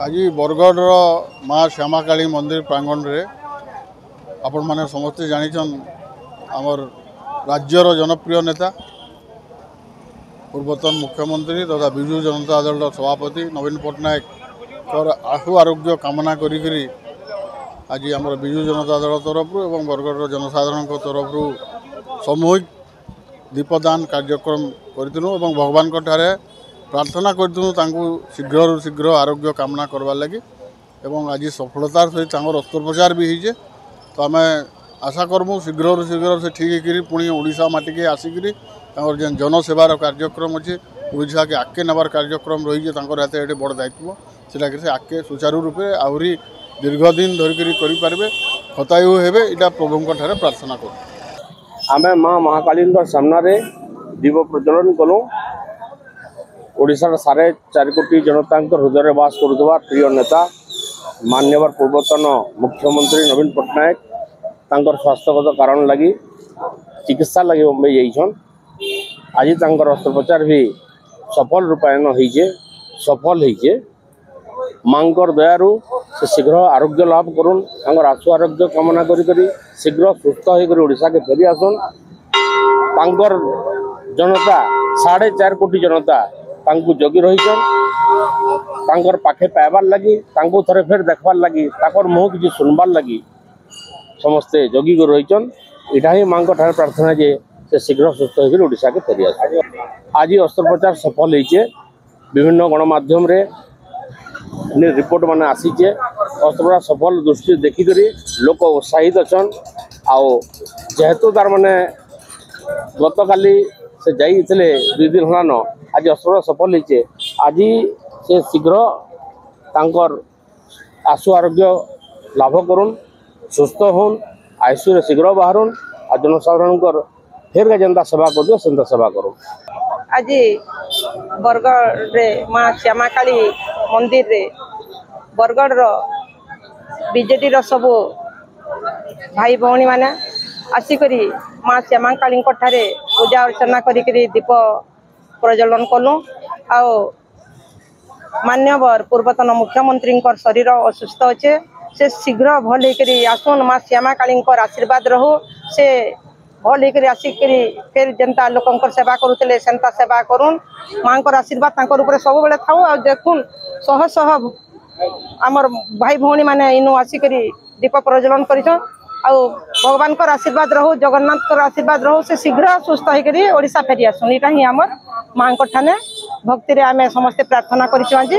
आज बरगढ़ माँ श्यामाकाली मंदिर प्रांगण में आपण मैंने समस्ते जानिछन आमर राज्यर जनप्रिय नेता पूर्वतन मुख्यमंत्री तथा विजु जनता दल सभापति नवीन पट्टनायक आशु आरोग्य कामना करी आज आम विजु जनता दल तरफ एवं बरगढ़ जनसाधारण तरफ सामूहिक दीपदान कार्यक्रम करूँ भगवान प्रार्थना करूँ शीघ्र शीघ्र आरोग्य कामना करवार लगी एवं आज सफलतार सहित अस्त्रोपचार भी होइए। तो आम आशा करमु शीघ्र शीघ्र से ठीक है पुणी ओडिशा माटी के आसिक जेन जनसेवार कार्यक्रम अच्छे ओडिशा के आगे नबार कार्यक्रम रही हाथ ये बड़ दायित्व से आगे सुचारू रूपे आहरी दीर्घ दिन धरिक करें हतायु हे यहाँ प्रभु प्रार्थना करूँ। आम माँ महाकाली सामने दीप प्रज्वलन कलु ओडिशार 4.5 कोटी जनता हृदय बास करुवा प्रिय नेता मान्यवर पूर्वतन मुख्यमंत्री नवीन पट्टनायक तांकर स्वास्थ्यगत कारण लगी चिकित्सा लगी मुंबई जाइछन। आज तांकर अस्त्रोपचार भी सफल रूपायन होइजे सफल होइजे। मांकर दयारु से शीघ्र आरोग्य लाभ करुन तांकर आशु आरोग्य कामना करी शीघ्र सुस्थ होकर ओडिशा के फेरी आसन। तांकर जनता 4.5 कोटी जनता तांकु जगी रहीचन पाखे पाइबार लगी थरे फेर देखबार लगी मुह किसी सुनबार लगी समस्ते जगी को रहीचन। यहाँ ही माँ प्रार्थना जे से शीघ्र सुस्थ होकर ओडिशा के फेरी आस। आज अस्त्रोपचार सफल होइचे विभिन्न गणमाध्यम रिपोर्ट माने आसीचे अस्त्रोपचार सफल दृष्टि देखिक लोक उत्साहित अच्छा आओ जेहेतु तार माने गत काली से जाइए 2 दिन हलान आज अस्त्रोपचार सफल होइचे। आज से शीघ्र तांकर आशु आरोग्य लाभ करुन सुस्थ होन आईसीयू शीघ्र बाहरुन आ जनसाधारण फेर का जनता सेवा कर सेंता सेवा करुन। आज बरगढ़ रे माँ श्यामाकाली मंदिर रे बरगढ़ बीजेडी सब भाई भौणी माने आसिकरी माँ श्यामाकाली ठारे पूजा अर्चना करी दीप प्रज्वलन कलु आ मान्यवर पूर्वतन मुख्यमंत्री शरीर असुस्थ अच्छे से शीघ्र भल होकर आसुन माँ श्यामाकाली आशीर्वाद रहू से भल होकर आसिक फिर जनता लोक सेवा करुले सेंता सेवा करुन माँ आशीर्वाद सब बेले था आ देखुन शह शह आमर भाई भौणी मैंने इनु आसिक दीप प्रज्वलन कर भगवान आशीर्वाद रहू जगन्नाथ आशीर्वाद रहू से शीघ्र सुस्थ होकर ओडिशा फेरी आसुन। यहाँ ही आमर माँ ठाने भक्ति आम समस्ते प्रार्थना करिछु। आज